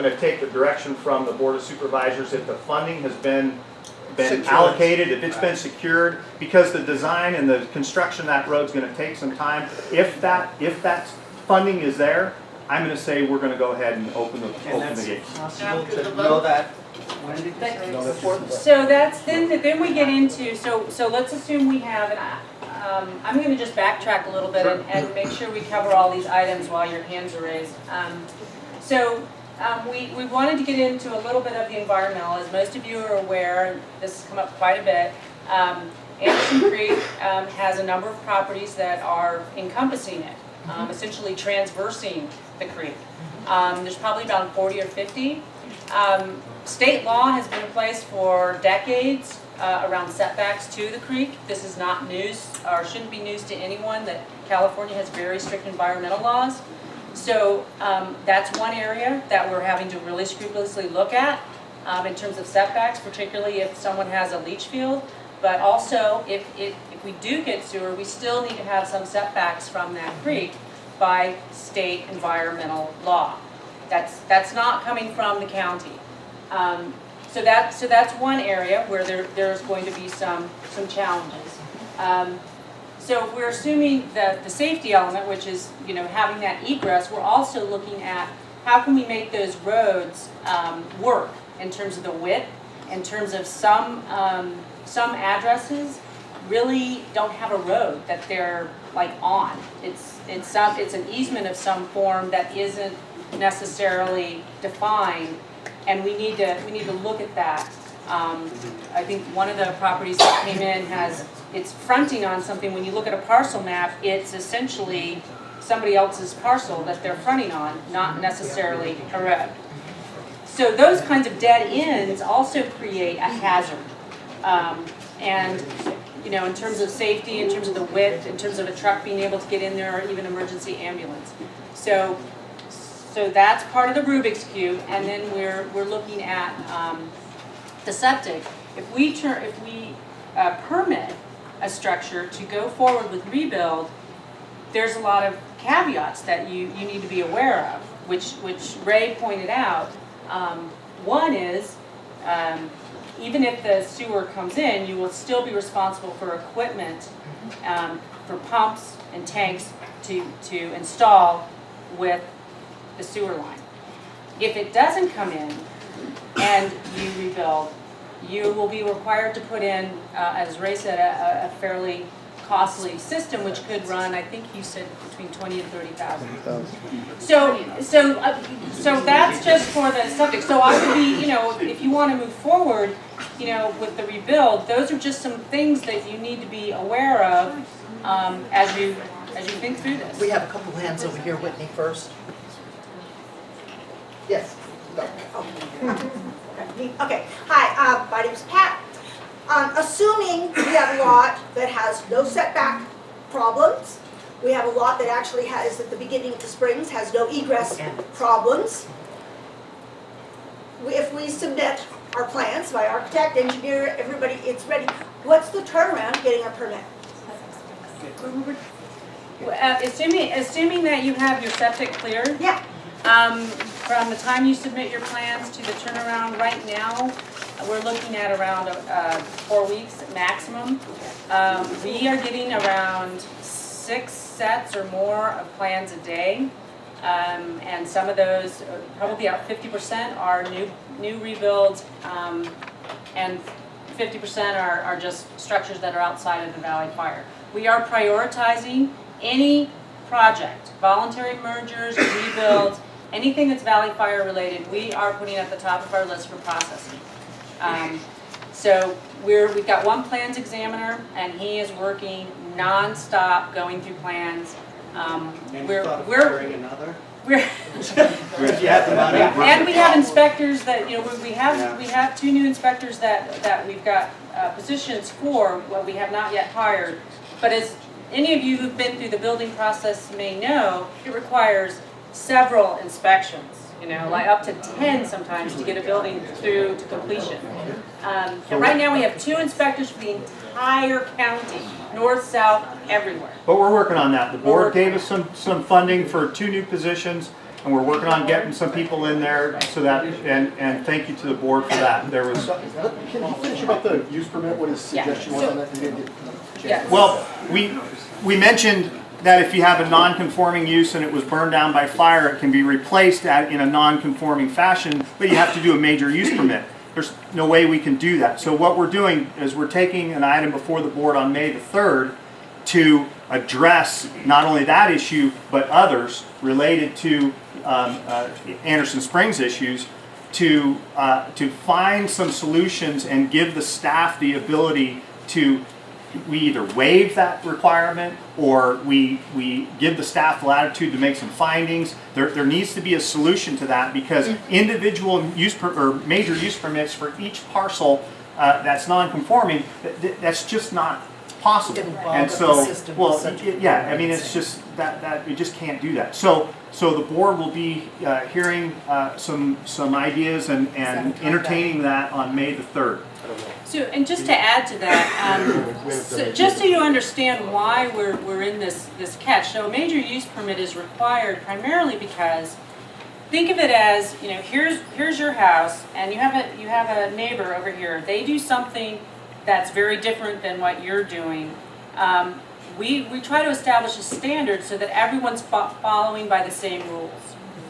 going to take the direction from the Board of Supervisors if the funding has been Secured. allocated, if it's been secured, because the design and the construction of that road's going to take some time. If that funding is there, I'm going to say we're going to go ahead and open the gates. Possible to know that. When did you say? Know the fourth? So that's, then we get into, so let's assume we have, I'm going to just backtrack a little bit and make sure we cover all these items while your hands are raised. We wanted to get into a little bit of the environmental. As most of you are aware, this has come up quite a bit. Anderson Creek has a number of properties that are encompassing it, essentially transversing the creek. There's probably about 40 or 50. State law has been in place for decades around setbacks to the creek. This is not news, or shouldn't be news to anyone, that California has very strict environmental laws. So that's one area that we're having to really scrupulously look at in terms of setbacks, particularly if someone has a leach field. But also, if we do get sewer, we still need to have some setbacks from that creek by state environmental law. That's not coming from the county. So that's one area where there's going to be some challenges. So if we're assuming the safety element, which is having that egress, we're also looking at how can we make those roads work in terms of the width, in terms of some addresses really don't have a road that they're like on. It's an easement of some form that isn't necessarily defined, and we need to look at that. I think one of the properties that came in it's fronting on something. When you look at a parcel map, it's essentially somebody else's parcel that they're fronting on, not necessarily a road. So those kinds of dead ends also create a hazard. And in terms of safety, in terms of the width, in terms of a truck being able to get in there, or even emergency ambulance. So that's part of the Rubik's Cube, and then we're looking at the septic. If we permit a structure to go forward with rebuild, there's a lot of caveats that you need to be aware of, which Ray pointed out. One is, even if the sewer comes in, you will still be responsible for equipment, for pumps and tanks to install with the sewer line. If it doesn't come in and you rebuild, you will be required to put in, as Ray said, a fairly costly system, which could run, I think you said, between 20 and 30,000. So that's just for the subject. So I would be, if you want to move forward, with the rebuild, those are just some things that you need to be aware of as you think through this. We have a couple hands over here. Whitney first. Yes. Go. Okay. Hi, my name's Pat. Assuming we have a lot that has no setback problems, we have a lot that actually has, at the beginning of the springs, has no egress problems. If we submit our plans by architect, engineer, everybody, it's ready. What's the turnaround getting a permit? Assuming that you have your septic cleared. Yeah. From the time you submit your plans to the turnaround, right now, we're looking at around 4 weeks maximum. We are getting around 6 sets or more of plans a day, and some of those, probably about 50%, are new rebuilds, and 50% are just structures that are outside of the Valley Fire. We are prioritizing any project, voluntary mergers, rebuilds, anything that's Valley Fire related, we are putting at the top of our list for processing. So we've got one plans examiner, and he is working non-stop going through plans. Another? If you have the money. Yeah. And we have inspectors that we have 2 new inspectors that we've got positions for. Well, we have not yet hired, but as any of you who've been through the building process may know, it requires several inspections, like up to 10 sometimes to get a building through to completion. And right now we have 2 inspectors for the entire county, north, south, everywhere. But we're working on that. The board gave us some funding for 2 new positions, and we're working on getting some people in there so that, and thank you to the board for that. There was, Can you finish about the use permit, what his suggestion was on that? You didn't get- Yeah. well, we mentioned that if you have a non-conforming use and it was burned down by fire, it can be replaced in a non-conforming fashion, but you have to do a major use permit. There's no way we can do that. So what we're doing is we're taking an item before the board on May the 3rd to address not only that issue, but others related to Anderson Springs issues, to find some solutions and give the staff the ability to, we either waive that requirement or we give the staff latitude to make some findings. There needs to be a solution to that, because individual or major use permits for each parcel that's non-conforming, that's just not possible. And so, well, yeah, I mean, it's just that we just can't do that. So the board will be hearing some ideas and entertaining that on May the 3rd. So, and just to add to that, so just so you understand why we're in this catch. So a major use permit is required primarily because, think of it as, you know, here's your house, and you have a neighbor over here. They do something that's very different than what you're doing. We try to establish a standard so that everyone's following by the same rules.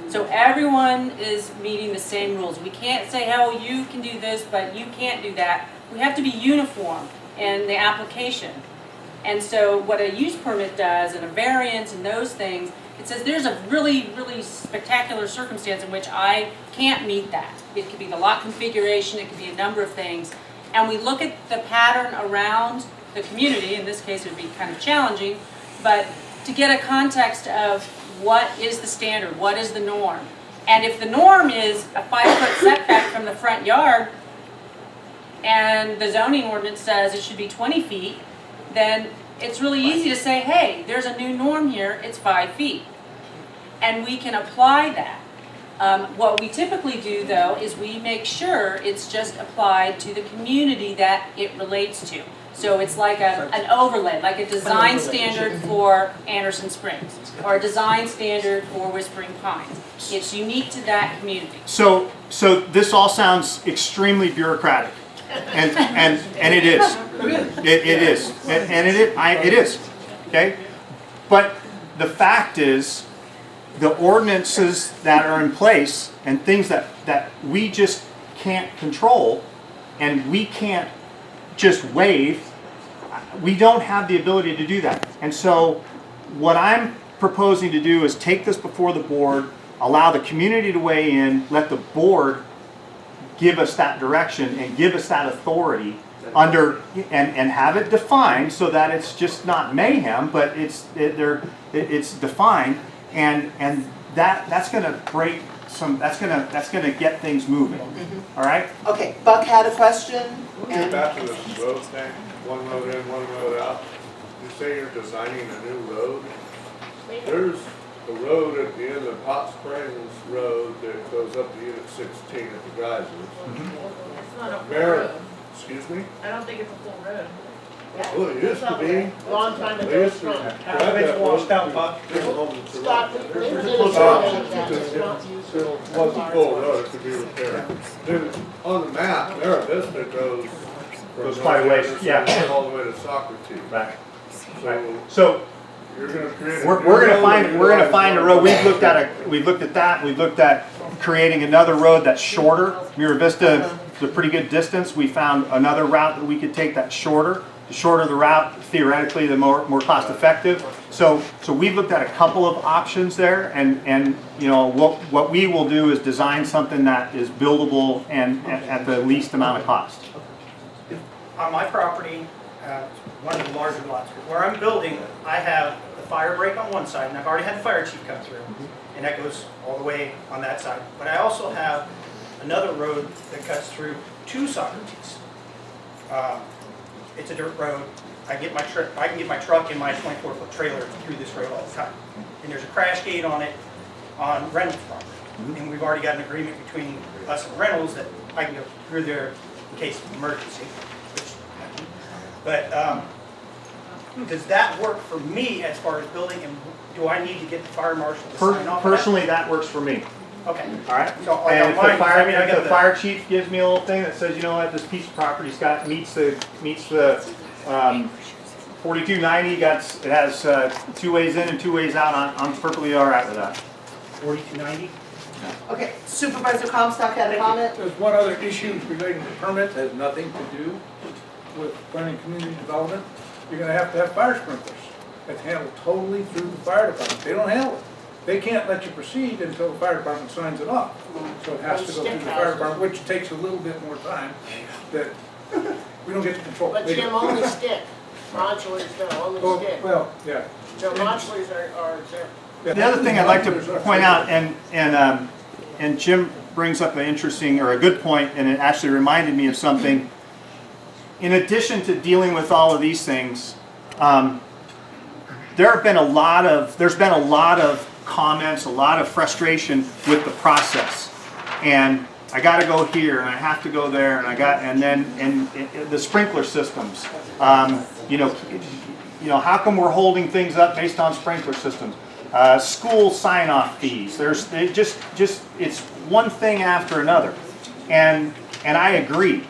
So everyone is meeting the same rules. We can't say, oh, you can do this, but you can't do that. We have to be uniform in the application. And so what a use permit does, and a variance and those things, it says there's a really, really spectacular circumstance in which I can't meet that. It could be the lot configuration, it could be a number of things. And we look at the pattern around the community. In this case, it would be kind of challenging, but to get a context of what is the standard, what is the norm. And if the norm is a 5-foot setback from the front yard, and the zoning ordinance says it should be 20 feet, then it's really easy to say, hey, there's a new norm here, it's 5 feet. And we can apply that. What we typically do, though, is we make sure it's just applied to the community that it relates to. So it's like an overlay, like a design standard for Anderson Springs, or a design standard for Whispering Pines. It's unique to that community. So this all sounds extremely bureaucratic, and it is. It is, and it is. Okay, but the fact is, the ordinances that are in place and things that we just can't control, and we can't just waive. We don't have the ability to do that. And so what I'm proposing to do is take this before the board, allow the community to weigh in, let the board give us that direction and give us that authority under, and have it defined so that it's just not mayhem, but it's defined, and that's going to break some, that's going to get things moving. All right? Okay, Buck had a question. We'll get back to this road thing, one road in, one road out. You say you're designing a new road. There's a road at the end of Hot Springs Road that goes up to Unit 16 at the Geysers. It's not a full Where, road. excuse me? I don't think it's a full road. Well, it used to be. A long time They ago, used it's to not. drive that road through the homes to Scott, road. they did a It survey of that, it's not used. wasn't full road, it could be repaired. Then on the map, Mara Vista goes Goes from quite a ways, Anderson yeah. all the way to Socrates. Right. So So you're gonna create. we're gonna find a road. We've looked at that. We've looked at creating another road that's shorter. Mira Vista is a pretty good distance. We found another route that we could take that's shorter. The shorter the route, theoretically, the more cost effective. So we've looked at a couple of options there, and you know what we will do is design something that is buildable and at the least amount of cost. On my property, one of the larger lots, where I'm building, I have the fire break on one side, and I've already had the fire chief come through, and that goes all the way on that side. But I also have another road that cuts through to Socrates. It's a dirt road. I can get my truck and my 24-foot trailer through this road all the time. And there's a crash gate on it on Reynolds property. And we've already got an agreement between us and Reynolds that I can go through there in case of emergency. But Does that work for me as far as building, and do I need to get the fire marshal to sign off? on that? Personally, that works for me. Okay. All right. So I And don't if the mind, 'cause fire, I mean, I if got the the. fire chief gives me a little thing that says, you know what, this piece of property's got meets the 4290, it has 2 ways in and 2 ways out. I'm perfectly all right with that. 4290? Okay, Supervisor Comstock had a comment? There's one other issue relating to permits, has nothing to do with planning community development. You're gonna have to have fire sprinklers. It's handled totally through the fire department. They don't handle it. They can't let you proceed until the fire department signs it off. So it has to go through the fire department, which takes a little bit more time that we don't get to control. But They Jim, don't. only stick. Modulars don't, only Oh, stick. well, yeah. The modulars are exempt. The other thing I'd like to point out, and Jim brings up an interesting or a good point, and it actually reminded me of something. In addition to dealing with all of these things, there's been a lot of comments, a lot of frustration with the process, and I got to go here, and I have to go there, and then the sprinkler systems. You know, how come we're holding things up based on sprinkler systems? School sign-off fees. It's one thing after another, and I agree.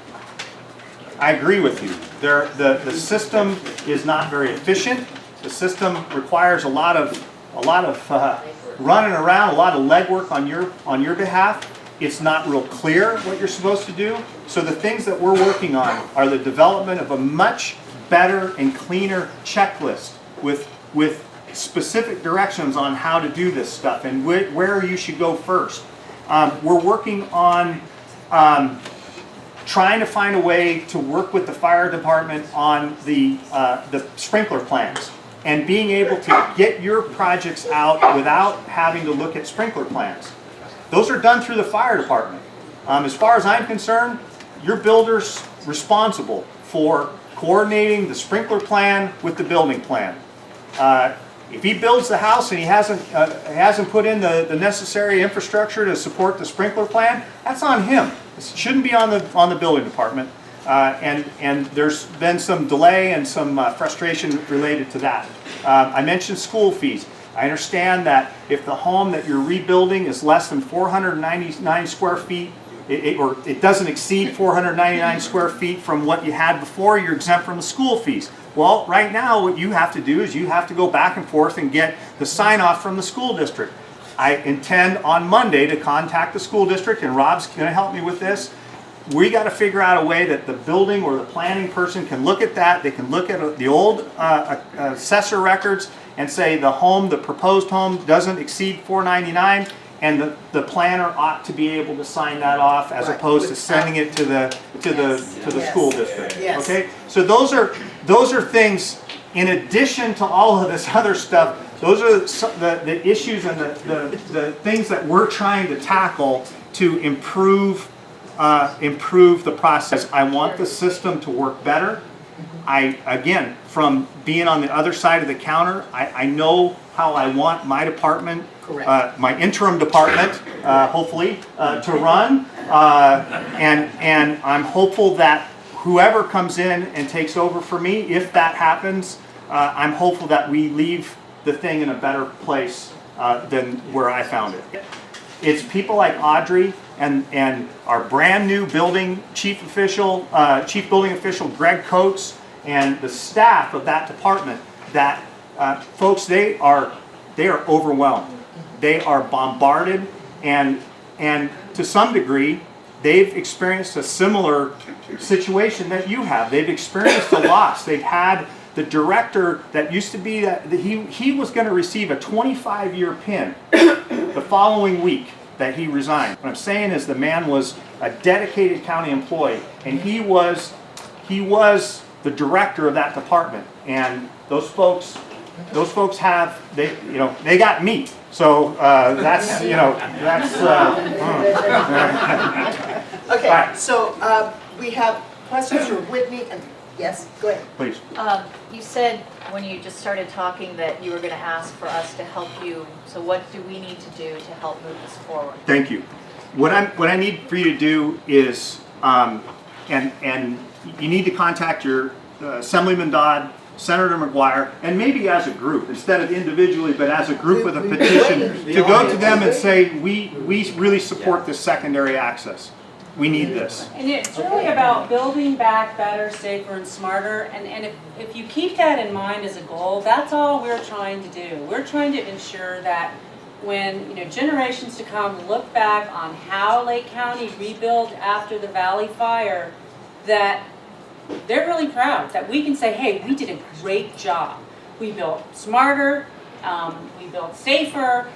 I agree with you. The system is not very efficient. The system requires a lot of running around, a lot of legwork on your behalf. It's not real clear what you're supposed to do. So the things that we're working on are the development of a much better and cleaner checklist with specific directions on how to do this stuff and where you should go first. We're working on trying to find a way to work with the fire department on the sprinkler plans and being able to get your projects out without having to look at sprinkler plans. Those are done through the fire department. As far as I'm concerned, your builder's responsible for coordinating the sprinkler plan with the building plan. If he builds the house and he hasn't put in the necessary infrastructure to support the sprinkler plan, that's on him. It shouldn't be on the building department. And there's been some delay and some frustration related to that. I mentioned school fees. I understand that if the home that you're rebuilding is less than 499 square feet, or it doesn't exceed 499 square feet from what you had before, you're exempt from the school fees. Well, right now what you have to do is you have to go back and forth and get the sign off from the school district. I intend on Monday to contact the school district, and Rob's going to help me with this. We got to figure out a way that the building or the planning person can look at that. They can look at the old assessor records and say the proposed home doesn't exceed 499, and the planner ought to be able to sign that off as opposed to sending it to the school district. Yes. Okay, so those are things in addition to all of this other stuff. Those are the issues and the things that we're trying to tackle to improve the process. I want the system to work better. Again, from being on the other side of the counter, I know how I want my department, my interim department, hopefully, to run. And I'm hopeful that whoever comes in and takes over for me, if that happens, I'm hopeful that we leave the thing in a better place than where I found it. It's people like Audrey and our brand new chief building official Greg Coates and the staff of that department that folks, they are overwhelmed. They are bombarded, and to some degree they've experienced a similar situation that you have. They've experienced a loss. They've had the director that used to be he was going to receive a 25-year pin the following week that he resigned. What I'm saying is the man was a dedicated county employee, and he was the director of that department. And those folks they got me. So that's. Okay, Right. so we have questions from Whitney, and yes, go ahead. Please. You said when you just started talking that you were going to ask for us to help you. So what do we need to do to help move this forward? Thank you. What I need for you to do is, and you need to contact your Assemblyman Dodd, Senator McGuire, and maybe as a group, instead of individually, but as a group with a petition, to go to them and say, we really support this secondary access. We need this. And it's really about building back better, safer, and smarter. And if you keep that in mind as a goal, that's all we're trying to do. We're trying to ensure that when generations to come look back on how Lake County rebuilt after the Valley Fire, that they're really proud that we can say, hey, we did a great job. We built smarter, we built safer,